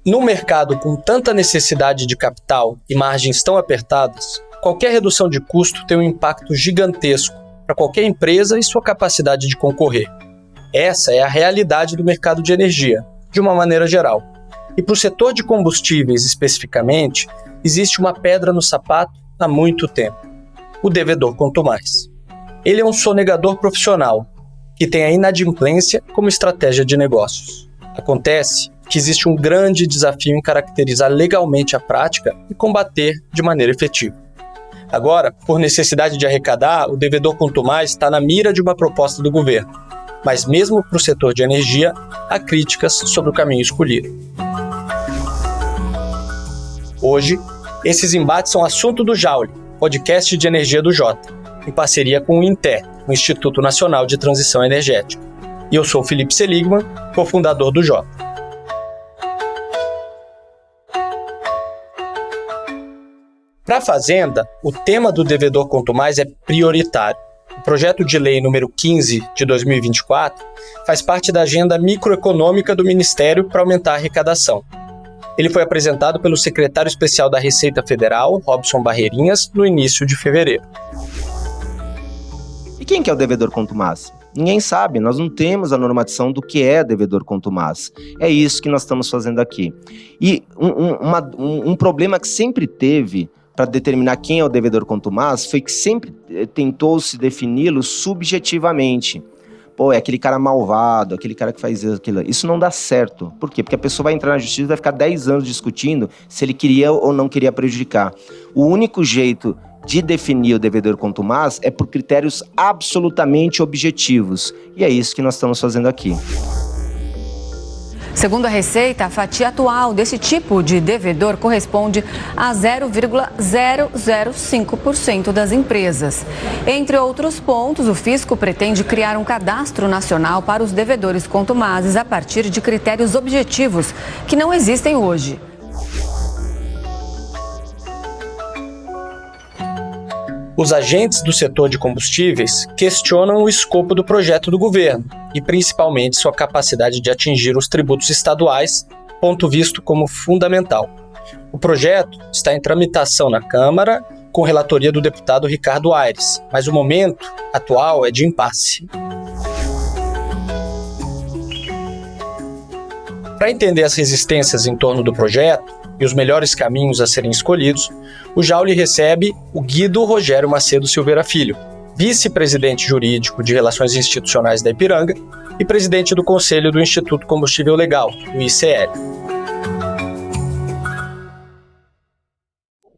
Num mercado com tanta necessidade de capital e margens tão apertadas, qualquer redução de custo tem um impacto gigantesco para qualquer empresa e sua capacidade de concorrer. Essa é a realidade do mercado de energia, de uma maneira geral. E para o setor de combustíveis especificamente, existe uma pedra no sapato há muito tempo: o devedor quanto mais. Ele é um sonegador profissional, que tem a inadimplência como estratégia de negócios. Acontece que existe um grande desafio em caracterizar legalmente a prática e combater de maneira efetiva. Agora, por necessidade de arrecadar, o devedor quanto mais está na mira de uma proposta do governo. Mas mesmo para o setor de energia, há críticas sobre o caminho escolhido. Hoje, esses embates são assunto do Jauli, podcast de energia do Jota, em parceria com o INTE, o Instituto Nacional de Transição Energética. E eu sou o Felipe Seligman, cofundador do Jota. Para a Fazenda, o tema do devedor quanto mais é prioritário. O projeto de lei número 15 de 2024 faz parte da agenda microeconômica do Ministério para aumentar a arrecadação. Ele foi apresentado pelo secretário especial da Receita Federal, Robson Barreirinhas, no início de fevereiro. E quem que é o devedor contumaz? Ninguém sabe, nós não temos a normatização do que é devedor contumaz. É isso que nós estamos fazendo aqui. E um problema que sempre teve para determinar quem é o devedor contumaz foi que sempre tentou-se defini-lo subjetivamente. Pô, é aquele cara malvado, aquele cara que faz aquilo. Isso não dá certo. Por quê? Porque a pessoa vai entrar na justiça e vai ficar 10 anos discutindo se ele queria ou não queria prejudicar. O único jeito de definir o devedor contumaz é por critérios absolutamente objetivos. E é isso que nós estamos fazendo aqui. Segundo a Receita, a fatia atual desse tipo de devedor corresponde a 0,005% das empresas. Entre outros pontos, o fisco pretende criar um cadastro nacional para os devedores contumazes a partir de critérios objetivos que não existem hoje. Os agentes do setor de combustíveis questionam o escopo do projeto do governo e principalmente sua capacidade de atingir os tributos estaduais, ponto visto como fundamental. O projeto está em tramitação na Câmara, com relatoria do deputado Ricardo Aires, mas o momento atual é de impasse. Para entender as resistências em torno do projeto e os melhores caminhos a serem escolhidos, o Jauli recebe o Guido Rogério Macedo Silveira Filho, vice-presidente jurídico de Relações Institucionais da Ipiranga e presidente do Conselho do Instituto Combustível Legal, o ICL.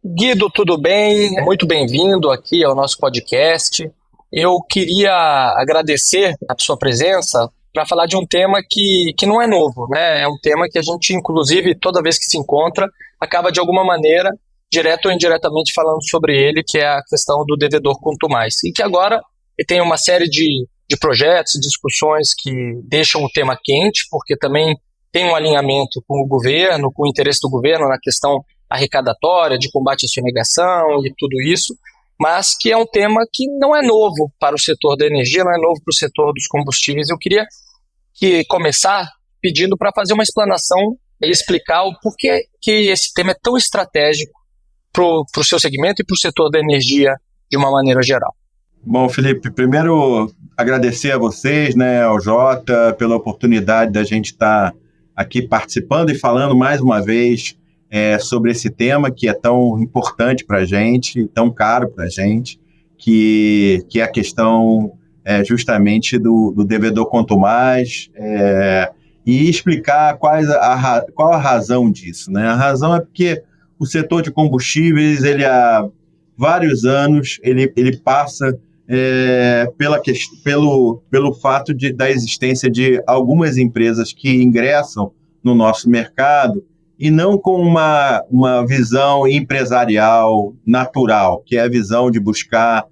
Guido, tudo bem? Muito bem-vindo aqui ao nosso podcast. Eu queria agradecer a sua presença para falar de um tema que não é novo, né? É um tema que a gente, inclusive, toda vez que se encontra, acaba de alguma maneira, direto ou indiretamente, falando sobre ele, que é a questão do devedor quanto mais. E que agora tem uma série de projetos e discussões que deixam o tema quente, porque também tem um alinhamento com o governo, com o interesse do governo na questão arrecadatória, de combate à sonegação e tudo isso, mas que é um tema que não é novo para o setor da energia, não é novo para o setor dos combustíveis. Eu queria começar pedindo para fazer uma explanação e explicar o porquê que esse tema é tão estratégico para o seu segmento e para o setor da energia de uma maneira geral. Bom, Felipe, primeiro agradecer a vocês, né, ao Jota, pela oportunidade da gente estar aqui participando e falando mais uma vez sobre esse tema que é tão importante para a gente, tão caro para a gente, que é a questão justamente do devedor quanto mais, e explicar qual a razão disso, né? A razão é porque o setor de combustíveis, ele há vários anos, ele passa pelo fato da existência de algumas empresas que ingressam no nosso mercado e não com uma visão empresarial natural, que é a visão de buscar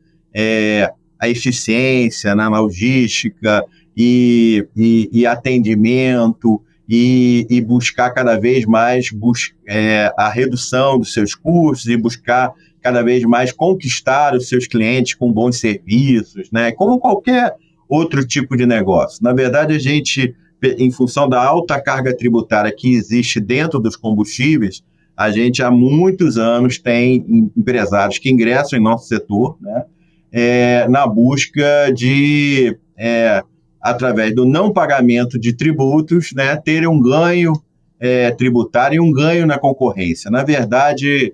a eficiência na logística e atendimento e buscar cada vez mais a redução dos seus custos e buscar cada vez mais conquistar os seus clientes com bons serviços, né? Como qualquer outro tipo de negócio. Na verdade, a gente, em função da alta carga tributária que existe dentro dos combustíveis, a gente há muitos anos tem empresários que ingressam em nosso setor, né, na busca de, através do não pagamento de tributos, né, terem um ganho tributário e um ganho na concorrência. Na verdade,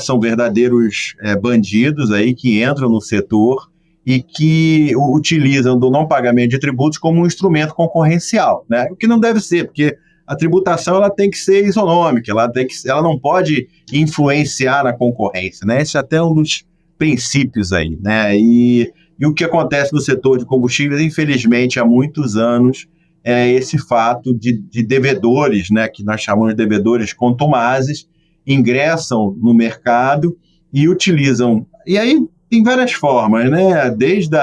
são verdadeiros bandidos aí que entram no setor e que utilizam do não pagamento de tributos como um instrumento concorrencial, né? O que não deve ser, porque a tributação ela tem que ser isonômica, ela não pode influenciar na concorrência, né? Esse é até um dos princípios aí, né? E o que acontece no setor de combustíveis, infelizmente, há muitos anos, é esse fato de devedores, né, que nós chamamos de devedores contumazes, ingressam no mercado e utilizam, e aí tem várias formas, né, desde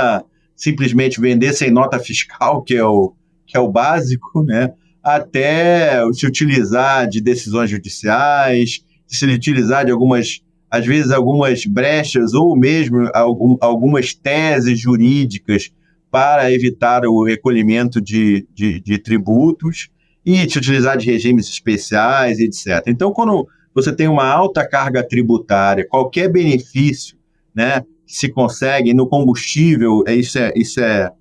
simplesmente vender sem nota fiscal, que é o básico, né, até se utilizar de decisões judiciais, se utilizar de às vezes algumas brechas ou mesmo algumas teses jurídicas para evitar o recolhimento de tributos e se utilizar de regimes especiais, etc. Então, quando você tem uma alta carga tributária, qualquer benefício, né, que se consegue no combustível, isso é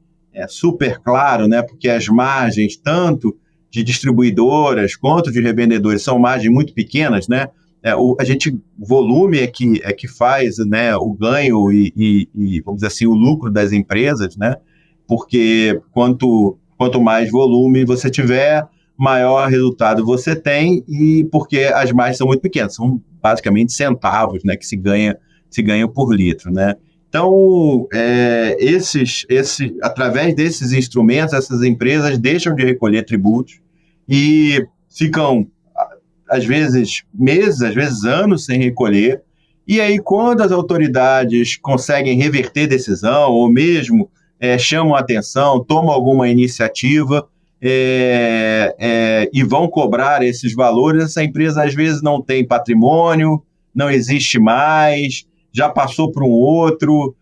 super claro, né, porque as margens, tanto de distribuidoras quanto de revendedores, são margens muito pequenas, né? O volume é que faz, né, o ganho e, vamos dizer assim, o lucro das empresas, né? Porque quanto mais volume você tiver, maior resultado você tem, e porque as margens são muito pequenas, são basicamente centavos, né, que se ganha por litro, né? Então, através desses instrumentos, essas empresas deixam de recolher tributos e ficam, às vezes, meses, às vezes anos sem recolher. E aí, quando as autoridades conseguem reverter decisão, ou mesmo chamam a atenção, tomam alguma iniciativa e vão cobrar esses valores, essa empresa às vezes não tem patrimônio, não existe mais, já passou para um outro.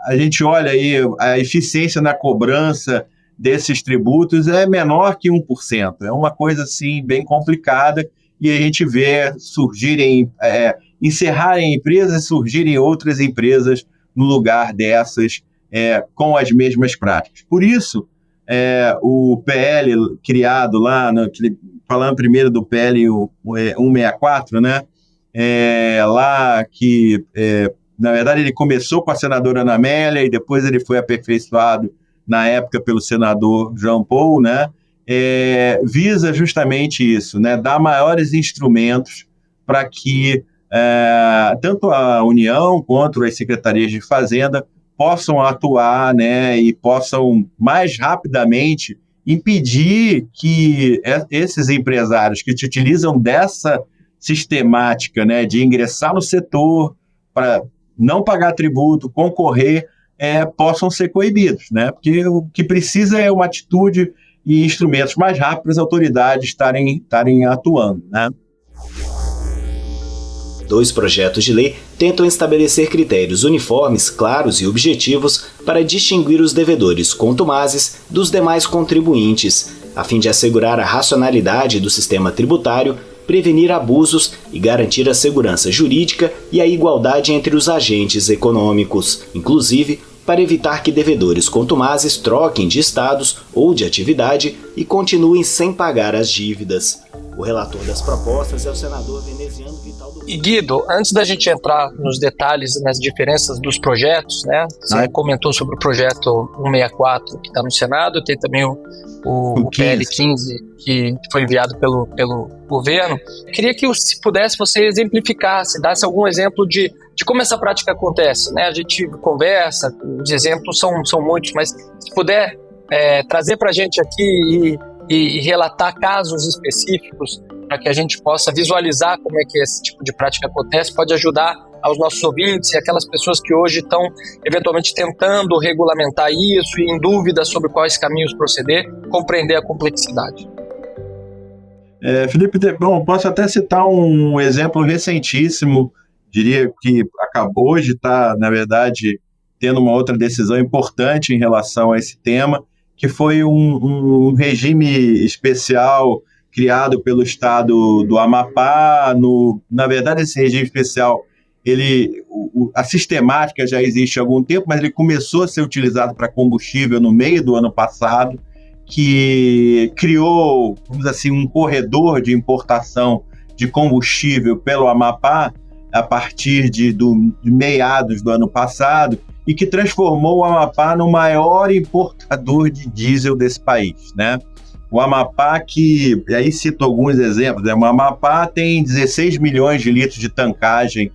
A gente olha aí, a eficiência na cobrança desses tributos é menor que 1%. É uma coisa assim bem complicada, e a gente vê encerrarem empresas e surgirem outras empresas no lugar dessas, com as mesmas práticas. Por isso, o PL criado lá, falando primeiro do PL 164, né? Lá que, na verdade, ele começou com a senadora Ana Amélia e depois ele foi aperfeiçoado na época pelo senador Jean Paul, né? Visa justamente isso, né? Dar maiores instrumentos para que tanto a União quanto as secretarias de Fazenda possam atuar, né? E possam mais rapidamente impedir que esses empresários que se utilizam dessa sistemática, né, de ingressar no setor para não pagar tributo, concorrer, possam ser coibidos, né? Porque o que precisa é uma atitude e instrumentos mais rápidos, as autoridades estarem atuando, né? 2 projetos de lei tentam estabelecer critérios uniformes, claros e objetivos para distinguir os devedores contumazes dos demais contribuintes, a fim de assegurar a racionalidade do sistema tributário, prevenir abusos e garantir a segurança jurídica e a igualdade entre os agentes econômicos, inclusive para evitar que devedores contumazes troquem de estados ou de atividade e continuem sem pagar as dívidas. O relator das propostas é o senador veneziano Vital do... E Guido, antes da gente entrar nos detalhes, nas diferenças dos projetos, né? Você comentou sobre o projeto 164 que está no Senado, tem também o PL 15 que foi enviado pelo governo. Queria que, se pudesse, você exemplificasse, desse algum exemplo de como essa prática acontece, né? A gente conversa, os exemplos são muitos, mas se puder trazer para a gente aqui e relatar casos específicos para que a gente possa visualizar como é que esse tipo de prática acontece, pode ajudar aos nossos ouvintes e aquelas pessoas que hoje estão eventualmente tentando regulamentar isso e em dúvida sobre quais caminhos proceder, compreender a complexidade. Felipe, bom, posso até citar um exemplo recentíssimo, diria que hoje está, na verdade, tendo uma outra decisão importante em relação a esse tema, que foi um regime especial criado pelo estado do Amapá. Na verdade, esse regime especial, a sistemática já existe há algum tempo, mas ele começou a ser utilizado para combustível no meio do ano passado, que criou, vamos dizer assim, um corredor de importação de combustível pelo Amapá a partir de meados do ano passado, e que transformou o Amapá no maior importador de diesel desse país, né? O Amapá, que aí cito alguns exemplos, né? O Amapá tem 16 milhões de litros de tancagem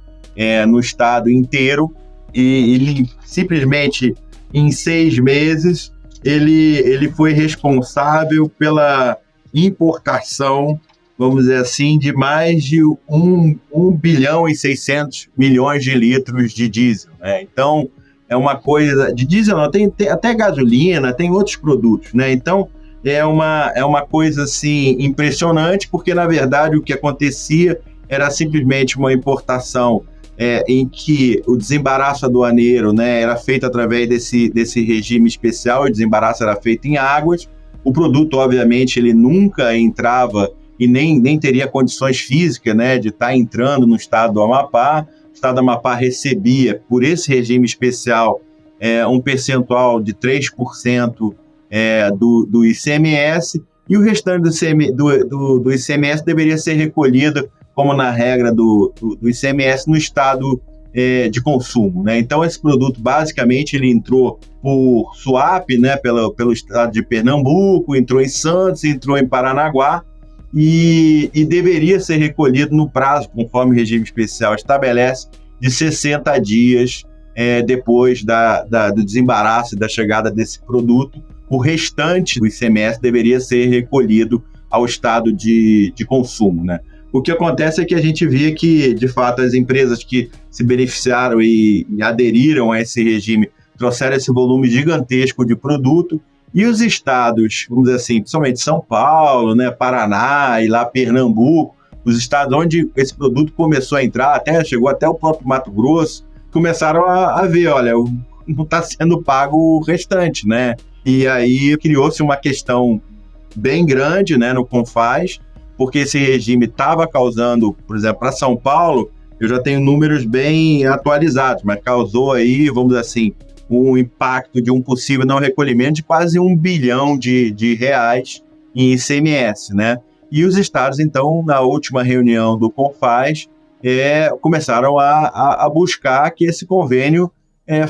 no estado inteiro, e ele simplesmente em 6 meses ele foi responsável pela importação, vamos dizer assim, de mais de 1 bilhão e 600 milhões de litros de diesel, né? Então, é uma coisa... De diesel não, tem até gasolina, tem outros produtos, né? Então, é uma coisa, assim, impressionante, porque, na verdade, o que acontecia era simplesmente uma importação em que o desembaraço aduaneiro, né, era feito através desse regime especial, o desembaraço era feito em águas. O produto, obviamente, ele nunca entrava e nem teria condições físicas, né, de estar entrando no estado do Amapá. O estado do Amapá recebia, por esse regime especial, um percentual de 3% do ICMS, e o restante do ICMS deveria ser recolhido, como na regra do ICMS, no estado de consumo, né? Então, esse produto, basicamente, ele entrou por swap, né, pelo estado de Pernambuco, entrou em Santos, entrou em Paranaguá, e deveria ser recolhido no prazo, conforme o regime especial estabelece, de 60 dias depois do desembaraço e da chegada desse produto. O restante do ICMS deveria ser recolhido ao estado de consumo, né? O que acontece é que a gente vê que, de fato, as empresas que se beneficiaram e aderiram a esse regime trouxeram esse volume gigantesco de produto, e os estados, vamos dizer assim, principalmente São Paulo, né, Paraná e lá Pernambuco, os estados onde esse produto começou a entrar, chegou até o próprio Mato Grosso, começaram a ver, olha, não está sendo pago o restante, né? E aí criou-se uma questão bem grande, né, no CONFAZ, porque esse regime estava causando, por exemplo, para São Paulo, eu já tenho números bem atualizados, mas causou aí, vamos dizer assim, um impacto de um possível não recolhimento de quase 1 bilhão de reais em ICMS, né? E os estados, então, na última reunião do CONFAZ, começaram a buscar que esse convênio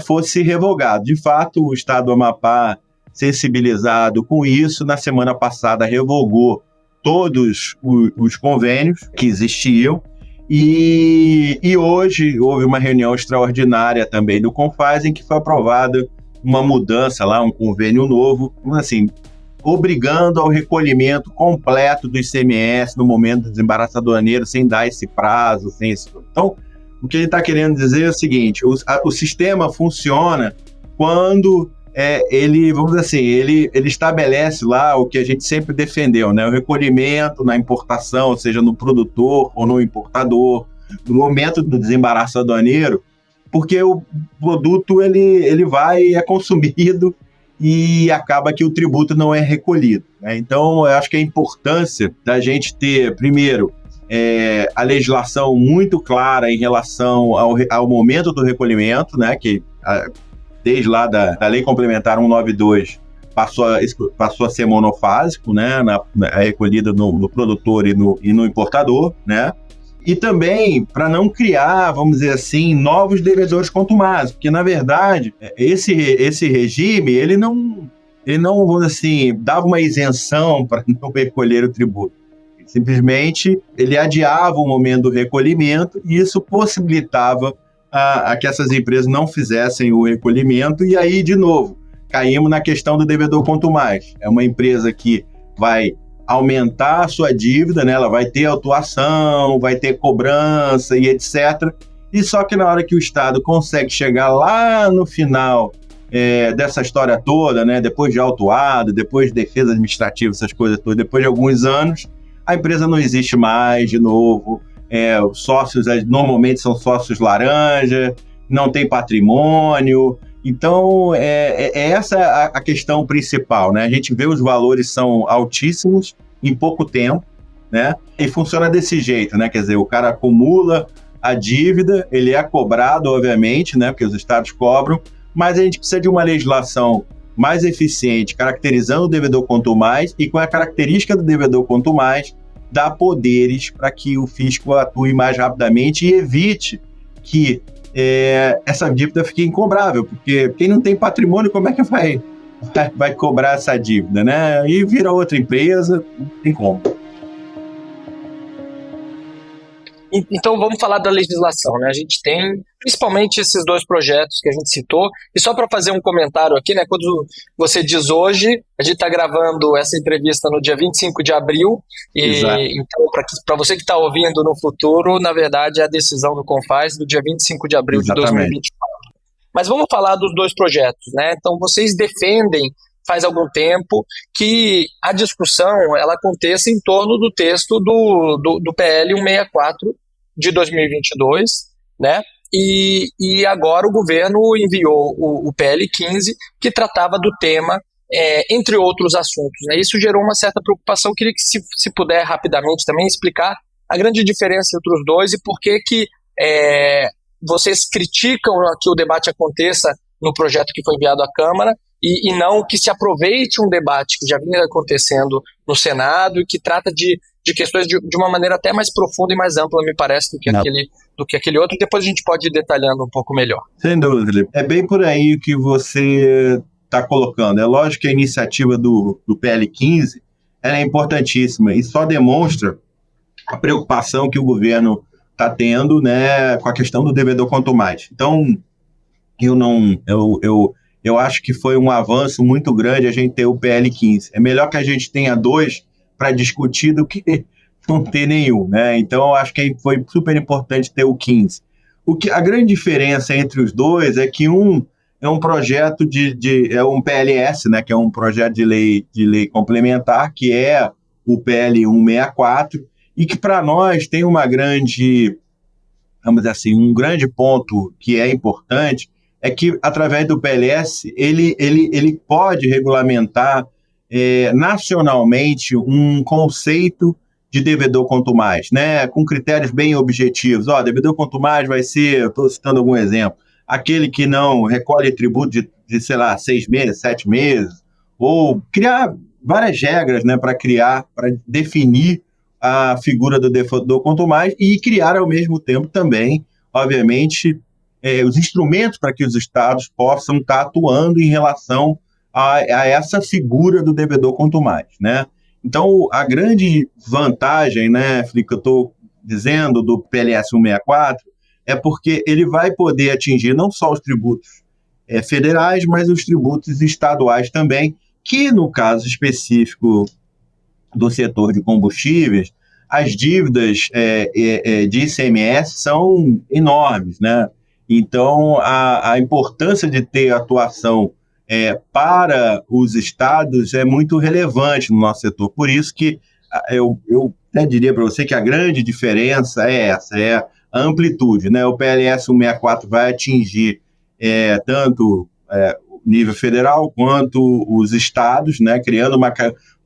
fosse revogado. De fato, o estado do Amapá, sensibilizado com isso, na semana passada revogou todos os convênios que existiam, e hoje houve uma reunião extraordinária também do CONFAZ, em que foi aprovada uma mudança lá, um convênio novo, assim, obrigando ao recolhimento completo do ICMS no momento do desembaraço aduaneiro, sem dar esse prazo, sem esse... Então, o que ele está querendo dizer é o seguinte: o sistema funciona quando ele, vamos dizer assim, ele estabelece lá o que a gente sempre defendeu, né? O recolhimento na importação, seja no produtor ou no importador, no momento do desembaraço aduaneiro, porque o produto ele é consumido e acaba que o tributo não é recolhido, né? Então, eu acho que a importância da gente ter, primeiro, a legislação muito clara em relação ao momento do recolhimento, né? Que desde lá da Lei Complementar 192 passou a ser monofásico, né? A recolhida no produtor e no importador, né? E também para não criar, vamos dizer assim, novos devedores contumazes, porque, na verdade, esse regime, ele não, vamos dizer assim, dava uma isenção para não recolher o tributo. Simplesmente, ele adiava o momento do recolhimento, e isso possibilitava a que essas empresas não fizessem o recolhimento, e aí, de novo, caímos na questão do devedor contumaz. É uma empresa que vai aumentar a sua dívida, né? Ela vai ter autuação, vai ter cobrança e etc. E só que na hora que o Estado consegue chegar lá no final dessa história toda, né? Depois de autuado, depois de defesa administrativa, essas coisas todas, depois de alguns anos, a empresa não existe mais de novo. Os sócios normalmente são sócios laranja, não tem patrimônio, Então, é essa a questão principal, né? A gente vê os valores são altíssimos em pouco tempo, né? E funciona desse jeito, né? Quer dizer, o cara acumula a dívida, ele é cobrado, obviamente, né? Porque os estados cobram, mas a gente precisa de uma legislação mais eficiente, caracterizando o devedor quanto mais e com a característica do devedor quanto mais, dá poderes para que o fisco atue mais rapidamente e evite que essa dívida fique incobrável, porque quem não tem patrimônio, como é que vai cobrar essa dívida, né? E vira outra empresa, não tem como. Então vamos falar da legislação, né? A gente tem principalmente esses dois projetos que a gente citou, e só para fazer um comentário aqui, né? Quando você diz hoje, a gente está gravando essa entrevista no dia 25 de abril, e então para você que está ouvindo no futuro, na verdade é a decisão do CONFAS do dia 25 de abril de 2024. Mas vamos falar dos dois projetos, né? Então vocês defendem faz algum tempo que a discussão ela aconteça em torno do texto do PL 164 de 2022, né? E agora o governo enviou o PL 15, que tratava do tema, entre outros assuntos, né? Isso gerou uma certa preocupação. Queria que, se puder rapidamente também explicar a grande diferença entre os dois e por que vocês criticam que o debate aconteça no projeto que foi enviado à Câmara, e não que se aproveite um debate que já vinha acontecendo no Senado e que trata de questões de uma maneira até mais profunda e mais ampla, me parece, do que aquele outro. Depois a gente pode ir detalhando um pouco melhor. Sem dúvida, Felipe. É bem por aí que você está colocando. É lógico que a iniciativa do PL 15 ela é importantíssima e só demonstra a preocupação que o governo está tendo, né, com a questão do devedor quanto mais. Então, eu acho que foi um avanço muito grande a gente ter o PL 15. É melhor que a gente tenha dois para discutir do que não ter nenhum, né? Então, eu acho que foi super importante ter o 15. A grande diferença entre os dois é que um é um projeto é um PLS, né? Que é um projeto de lei complementar, que é o PL 164, e que para nós tem uma grande, vamos dizer assim, um grande ponto que é importante, é que, através do PLS, ele pode regulamentar nacionalmente um conceito de devedor quanto mais, né? Com critérios bem objetivos. Devedor quanto mais vai ser, estou citando algum exemplo, aquele que não recolhe tributo de sei lá, 6 meses, 7 meses, ou criar várias regras, né, para definir a figura do devedor quanto mais e criar, ao mesmo tempo, também, obviamente, os instrumentos para que os estados possam estar atuando em relação a essa figura do devedor quanto mais, né? Então, a grande vantagem, né, Felipe, que eu estou dizendo do PLS 164 é porque ele vai poder atingir não só os tributos federais, mas os tributos estaduais também, que no caso específico do setor de combustíveis, as dívidas de ICMS são enormes, né? Então, a importância de ter atuação para os estados é muito relevante no nosso setor. Por isso que eu até diria para você que a grande diferença é essa, é a amplitude, né? O PLS 164 vai atingir tanto o nível federal quanto os estados, né? Criando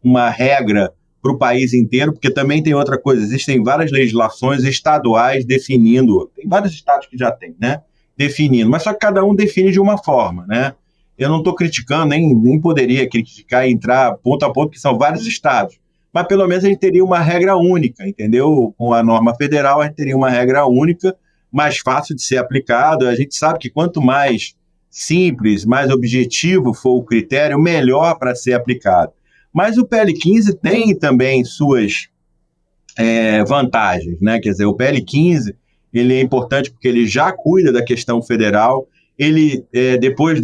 uma regra para o país inteiro, porque também tem outra coisa, existem várias legislações estaduais definindo, tem vários estados que já tem, né? Definindo, mas só que cada um define de uma forma, né? Eu não estou criticando, nem poderia criticar e entrar ponto a ponto, que são vários estados, mas pelo menos a gente teria uma regra única, entendeu? Com a norma federal a gente teria uma regra única, mais fácil de ser aplicado. A gente sabe que quanto mais simples, mais objetivo for o critério, melhor para ser aplicado. Mas o PL 15 tem também suas vantagens, né? Quer dizer, o PL 15 ele é importante porque ele já cuida da questão federal, ele, depois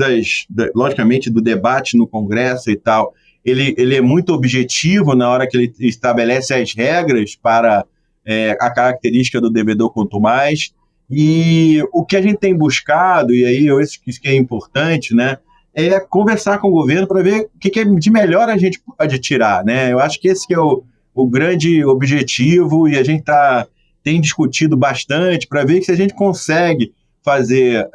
logicamente, do debate no Congresso e tal, ele é muito objetivo na hora que ele estabelece as regras para a característica do devedor quanto mais, e o que a gente tem buscado, e aí eu acho que isso que é importante, né, é conversar com o governo para ver o que de melhor a gente pode tirar, né? Eu acho que esse que é o grande objetivo, e a gente tem discutido bastante para ver se a gente consegue fazer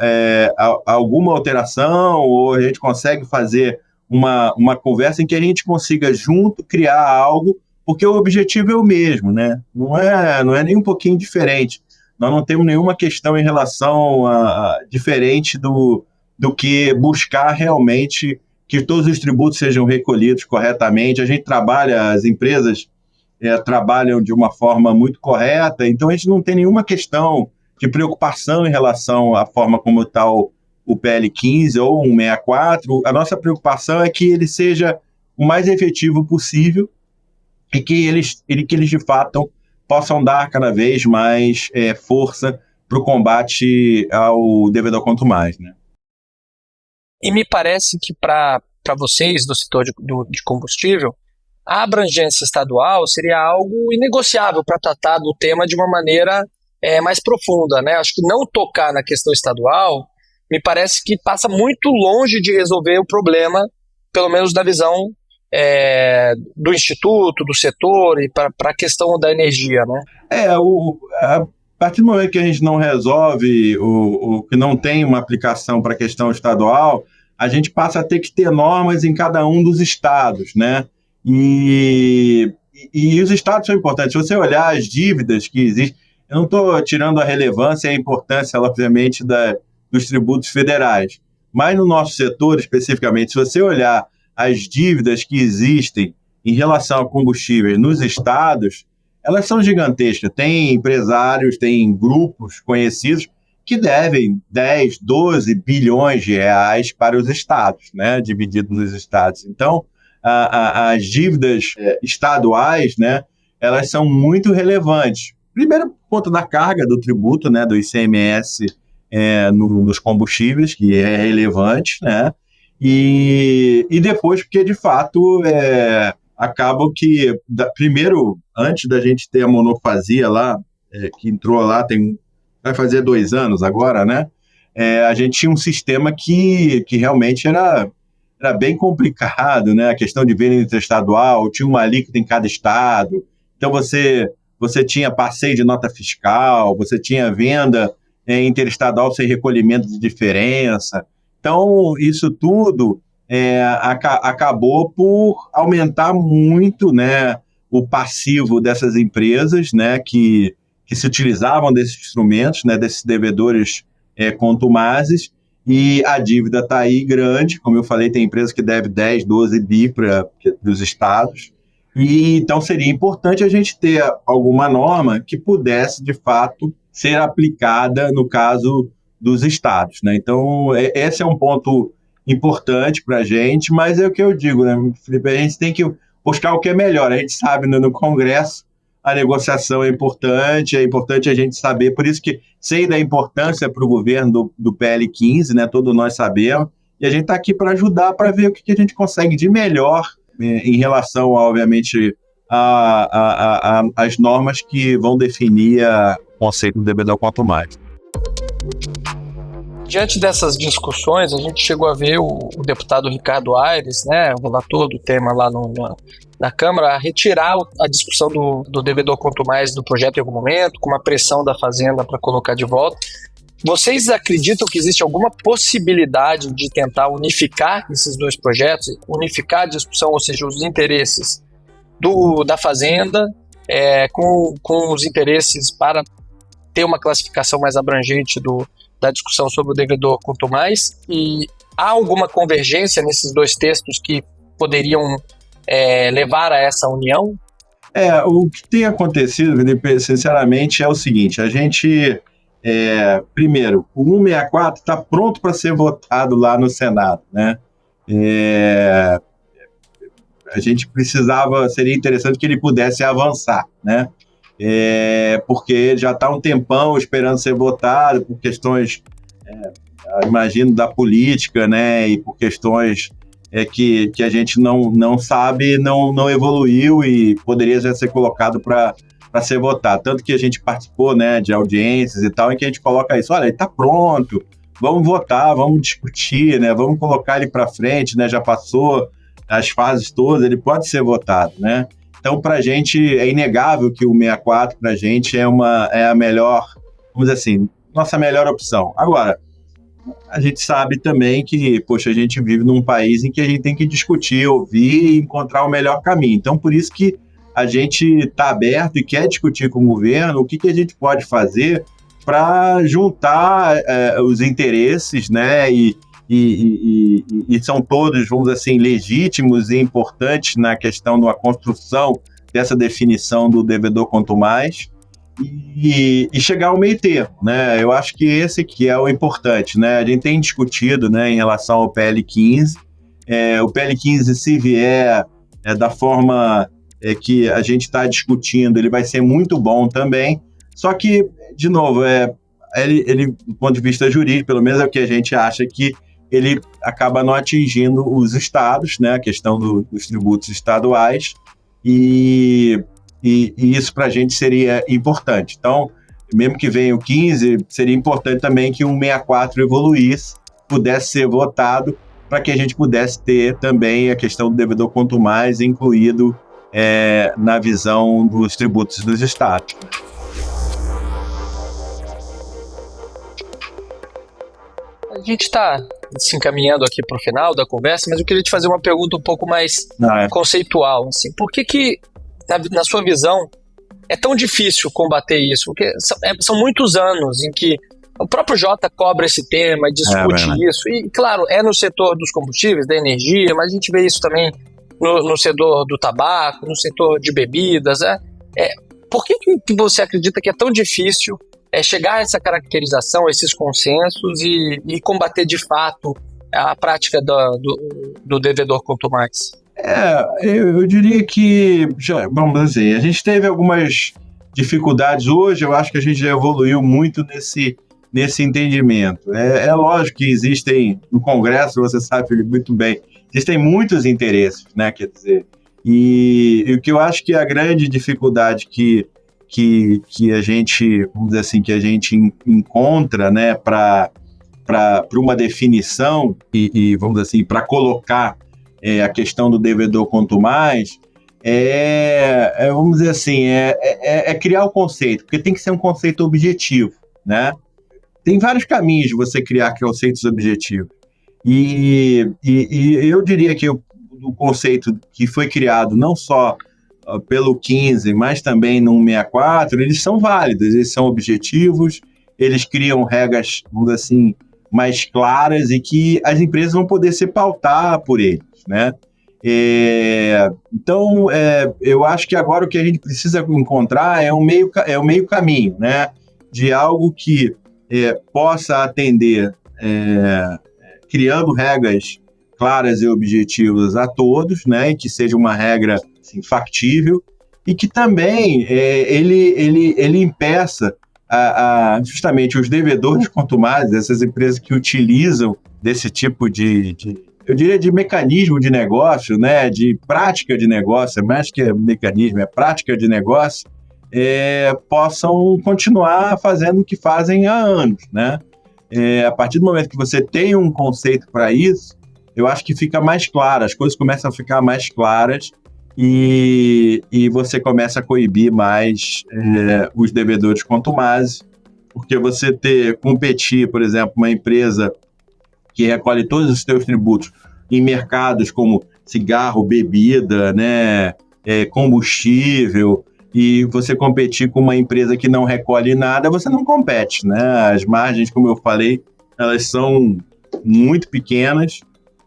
alguma alteração, ou a gente consegue fazer uma conversa em que a gente consiga junto criar algo, porque o objetivo é o mesmo, né? Não é nem um pouquinho diferente. Nós não temos nenhuma questão em relação diferente do que buscar realmente que todos os tributos sejam recolhidos corretamente. A gente trabalha, as empresas trabalham de uma forma muito correta, então a gente não tem nenhuma questão de preocupação em relação à forma como está o PL 15 ou o 164. A nossa preocupação é que ele seja o mais efetivo possível e que eles de fato possam dar cada vez mais força para o combate ao devedor quanto mais, né? E me parece que para vocês do setor de combustível, a abrangência estadual seria algo inegociável para tratar do tema de uma maneira mais profunda, né? Acho que não tocar na questão estadual me parece que passa muito longe de resolver o problema, pelo menos da visão do Instituto, do setor e para a questão da energia, né? A partir do momento que a gente não resolve o que não tem uma aplicação para a questão estadual, a gente passa a ter que ter normas em cada um dos estados, né? E os estados são importantes. Se você olhar as dívidas que existem, eu não estou tirando a relevância e a importância, obviamente, dos tributos federais, mas no nosso setor especificamente, se você olhar as dívidas que existem em relação a combustíveis nos estados, elas são gigantescas. Tem empresários, tem grupos conhecidos que devem 10, 12 bilhões de reais para os estados, né, dividido nos estados. Então, as dívidas estaduais, né, elas são muito relevantes. Primeiro, por conta da carga do tributo, né, do ICMS nos combustíveis, que é relevante, né, e depois porque, de fato, acaba que, primeiro, antes da gente ter a monofasia lá, que entrou lá, vai fazer 2 anos agora, né, a gente tinha um sistema que realmente era bem complicado, né, a questão de venda interestadual, tinha uma alíquota em cada estado, então você tinha passeio de nota fiscal, você tinha venda interestadual sem recolhimento de diferença. Então, isso tudo acabou por aumentar muito, né, o passivo dessas empresas, né, que se utilizavam desses instrumentos, né, desses devedores contumazes, e a dívida está aí grande. Como eu falei, tem empresas que devem 10, 12 bi para os estados. E então seria importante a gente ter alguma norma que pudesse, de fato, ser aplicada no caso dos estados, né? Então, esse é um ponto importante para a gente, mas é o que eu digo, né, Felipe? A gente tem que buscar o que é melhor. A gente sabe, no Congresso, a negociação é importante a gente saber, por isso que sei da importância para o governo do PL 15, né? Todos nós sabemos, e a gente está aqui para ajudar, para ver o que a gente consegue de melhor em relação, obviamente, às normas que vão definir o conceito do devedor quanto mais. Diante dessas discussões, a gente chegou a ver o deputado Ricardo Aires, né, o relator do tema lá na Câmara, a retirar a discussão do devedor quanto mais do projeto em algum momento, com uma pressão da Fazenda para colocar de volta. Vocês acreditam que existe alguma possibilidade de tentar unificar esses dois projetos, unificar a discussão, ou seja, os interesses da Fazenda com os interesses para ter uma classificação mais abrangente da discussão sobre o devedor quanto mais? E há alguma convergência nesses dois textos que poderiam levar a essa união? O que tem acontecido, Felipe, sinceramente, é o seguinte: a gente... primeiro, o 164 está pronto para ser votado lá no Senado, né? A gente seria interessante que ele pudesse avançar, né? Porque já está um tempão esperando ser votado por questões, imagino, da política, né? E por questões que a gente não sabe, não evoluiu e poderia já ser colocado para ser votado. Tanto que a gente participou, né, de audiências e tal, em que a gente coloca isso: olha, ele está pronto, vamos votar, vamos discutir, né, vamos colocar ele para frente, né, já passou as fases todas, ele pode ser votado, né? Então, para a gente, é inegável que o 64, para a gente, é a melhor, vamos dizer assim, nossa melhor opção. Agora, a gente sabe também que, poxa, a gente vive num país em que a gente tem que discutir, ouvir e encontrar o melhor caminho. Então, por isso que a gente está aberto e quer discutir com o governo o que a gente pode fazer para juntar os interesses, né? E são todos, vamos dizer assim, legítimos e importantes na questão da construção dessa definição do devedor quanto mais e chegar ao meio termo, né? Eu acho que esse que é o importante, né? A gente tem discutido, né, em relação ao PL 15. O PL 15, se vier da forma que a gente está discutindo, ele vai ser muito bom também. Só que, de novo, ele, do ponto de vista jurídico, pelo menos é o que a gente acha, que ele acaba não atingindo os estados, né, a questão dos tributos estaduais, e isso para a gente seria importante. Então, mesmo que venha o 15, seria importante também que o 64 evoluísse, pudesse ser votado, para que a gente pudesse ter também a questão do devedor quanto mais incluído na visão dos tributos dos estados. A gente está se encaminhando aqui para o final da conversa, mas eu queria te fazer uma pergunta um pouco mais conceitual. Assim. Por que na sua visão, é tão difícil combater isso? Porque são muitos anos em que o próprio Jota cobra esse tema, discute isso. E, claro, no setor dos combustíveis, da energia, mas a gente vê isso também no setor do tabaco, no setor de bebidas. Por que você acredita que é tão difícil chegar a essa caracterização, esses consensos e combater de fato a prática do devedor quanto mais? Eu diria que, vamos dizer, a gente teve algumas dificuldades hoje, eu acho que a gente já evoluiu muito nesse entendimento. É lógico que existem, no Congresso, você sabe, Felipe, muito bem, existem muitos interesses, né, quer dizer, e o que eu acho que a grande dificuldade que a gente, vamos dizer assim, que a gente encontra, né, para uma definição e vamos dizer assim, para colocar a questão do devedor quanto mais, vamos dizer assim, criar o conceito, porque tem que ser um conceito objetivo, né? Tem vários caminhos de você criar conceitos objetivos. E eu diria que o conceito que foi criado não só pelo 15, mas também no 64, eles são válidos, eles são objetivos, eles criam regras, vamos dizer assim, mais claras e que as empresas vão poder se pautar por eles, né? Então, eu acho que agora o que a gente precisa encontrar é o meio caminho, né? De algo que possa atender, criando regras claras e objetivas a todos, né? E que seja uma regra assim, factível e que também ele impeça justamente os devedores quanto mais, essas empresas que utilizam desse tipo eu diria de mecanismo de negócio, né, de prática de negócio, mais que mecanismo, é prática de negócio, possam continuar fazendo o que fazem há anos, né? A partir do momento que você tem um conceito para isso, eu acho que fica mais claro, as coisas começam a ficar mais claras e você começa a coibir mais os devedores contumazes, porque você competir, por exemplo, uma empresa que recolhe todos os seus tributos em mercados como cigarro, bebida, né, combustível, e você competir com uma empresa que não recolhe nada, você não compete, né? As margens, como eu falei, elas são muito pequenas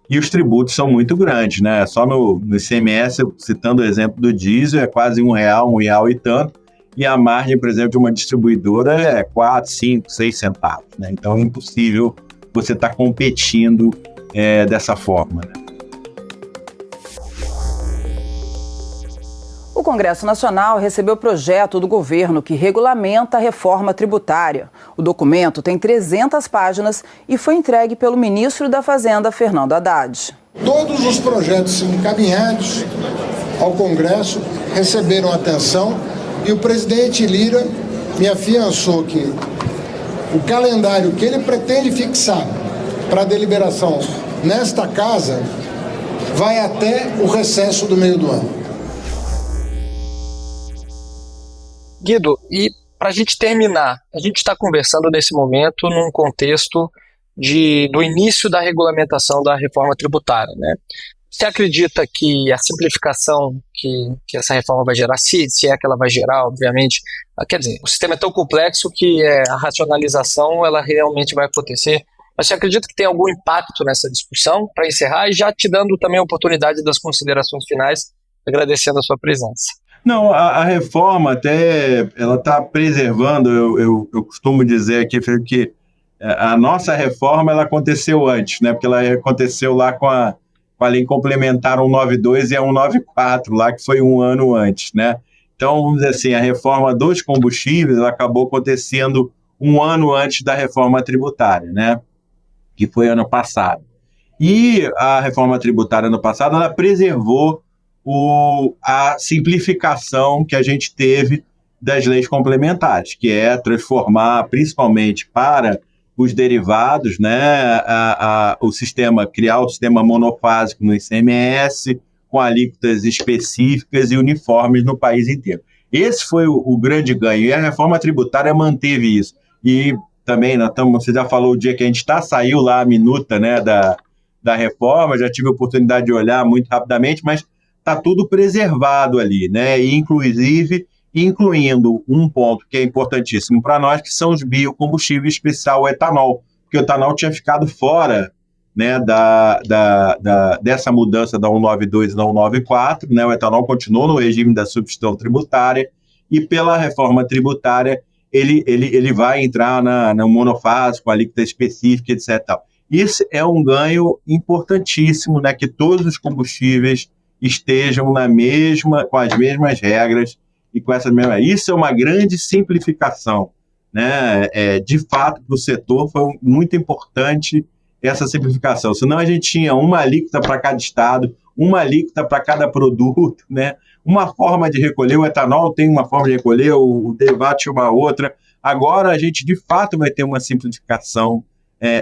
e os tributos são muito grandes, né? Só no ICMS, citando o exemplo do diesel, é quase R$1 e tanto, e a margem, por exemplo, de uma distribuidora é 4, 5, 6 centavos, né? Então é impossível você estar competindo dessa forma, né? O Congresso Nacional recebeu o projeto do governo que regulamenta a reforma tributária. O documento tem 300 páginas e foi entregue pelo ministro da Fazenda, Fernando Haddad. Todos os projetos encaminhados ao Congresso receberam atenção e o presidente Lira me afiançou que o calendário que ele pretende fixar para deliberação nesta casa vai até o recesso do meio do ano. Guido, e para a gente terminar, a gente está conversando nesse momento num contexto do início da regulamentação da reforma tributária, né? Você acredita que a simplificação que essa reforma vai gerar, se é que ela vai gerar, obviamente, quer dizer, o sistema é tão complexo que a racionalização ela realmente vai acontecer, mas você acredita que tem algum impacto nessa discussão? Para encerrar, e já te dando também a oportunidade das considerações finais, agradecendo a sua presença. Não, a reforma até, ela está preservando, eu costumo dizer aqui que a nossa reforma ela aconteceu antes, né? Porque ela aconteceu lá com a lei complementar 192 e a 194, lá que foi um ano antes, né? Então, vamos dizer assim, a reforma dos combustíveis ela acabou acontecendo um ano antes da reforma tributária, né? Que foi ano passado. E a reforma tributária ano passado, ela preservou a simplificação que a gente teve das leis complementares, que é transformar, principalmente para os derivados, né, criar o sistema monofásico no ICMS, com alíquotas específicas e uniformes no país inteiro. Esse foi o grande ganho, e a reforma tributária manteve isso. E também, você já falou o dia que a gente saiu lá a minuta, né, da reforma, já tive a oportunidade de olhar muito rapidamente, mas está tudo preservado ali, né, e incluindo um ponto que é importantíssimo para nós, que são os biocombustíveis, em especial o etanol, porque o etanol tinha ficado fora, né, dessa mudança da 192 e da 194, né, o etanol continuou no regime da substituição tributária, e pela reforma tributária ele vai entrar no monofásico, com alíquota específica, etc. Isso é um ganho importantíssimo, né, que todos os combustíveis estejam com as mesmas regras, e com essa mesma. Isso é uma grande simplificação, né? De fato, para o setor foi muito importante essa simplificação. Senão a gente tinha uma alíquota para cada estado, uma alíquota para cada produto, né? Uma forma de recolher, o etanol tem uma forma de recolher, o derivado tinha uma outra. Agora a gente, de fato, vai ter uma simplificação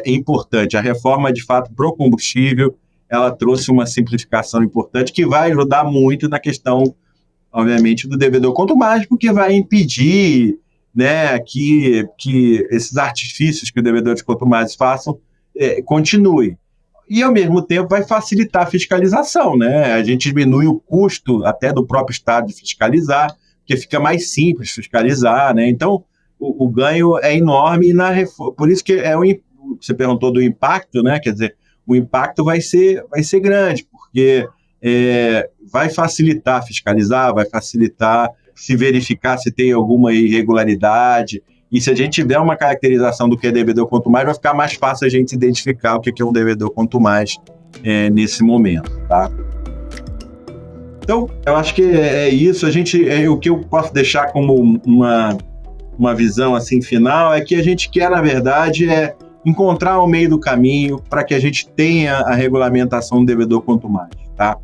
importante. A reforma, de fato, para o combustível, ela trouxe uma simplificação importante que vai ajudar muito na questão, obviamente, do devedor, quanto mais porque vai impedir, né, que esses artifícios que os devedores quanto mais façam continuem. E, ao mesmo tempo, vai facilitar a fiscalização, né? A gente diminui o custo até do próprio Estado de fiscalizar, porque fica mais simples fiscalizar, né? Então, o ganho é enorme, por isso que você perguntou do impacto, né? Quer dizer, o impacto vai ser grande, porque vai facilitar fiscalizar, vai facilitar se verificar se tem alguma irregularidade, e se a gente tiver uma caracterização do que é devedor quanto mais, vai ficar mais fácil a gente identificar o que é um devedor quanto mais nesse momento, tá? Então, eu acho que é isso. O que eu posso deixar como uma visão assim final é que a gente quer, na verdade, encontrar o meio do caminho para que a gente tenha a regulamentação do devedor quanto mais, tá?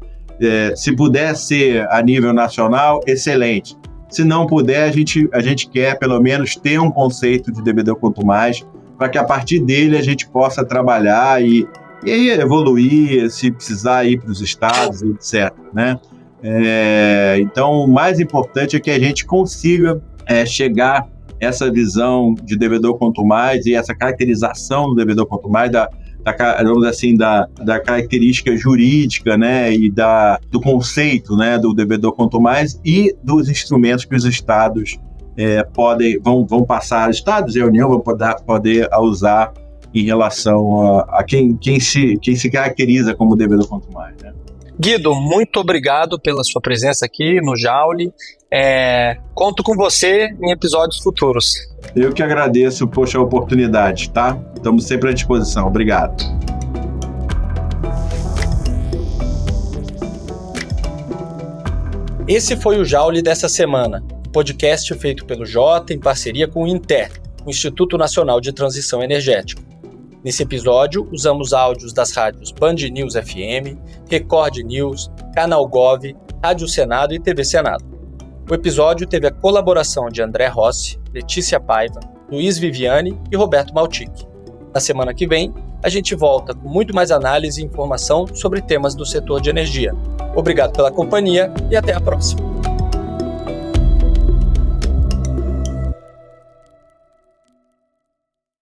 Se puder ser a nível nacional, excelente. Se não puder, a gente quer pelo menos ter um conceito de devedor quanto mais, para que a partir dele a gente possa trabalhar e evoluir, se precisar ir para os estados, etc., né? Então, o mais importante é que a gente consiga chegar essa visão de devedor quanto mais e essa caracterização do devedor quanto mais, vamos dizer assim, da característica jurídica, né, e do conceito, né, do devedor quanto mais, e dos instrumentos que os estados vão passar, os estados e a União vão poder usar em relação a quem se caracteriza como devedor quanto mais, né? Guido, muito obrigado pela sua presença aqui no Jauli. Conto com você em episódios futuros. Eu que agradeço, a oportunidade, tá? Estamos sempre à disposição. Obrigado. Esse foi o Jauli dessa semana, podcast feito pelo Jota em parceria com o INTER, o Instituto Nacional de Transição Energética. Nesse episódio, usamos áudios das rádios Band News FM, Record News, Canal Gov, Rádio Senado e TV Senado. O episódio teve a colaboração de André Rossi, Letícia Paiva, Luiz Viviane e Roberto Maltic. Na semana que vem, a gente volta com muito mais análise e informação sobre temas do setor de energia. Obrigado pela companhia e até a próxima.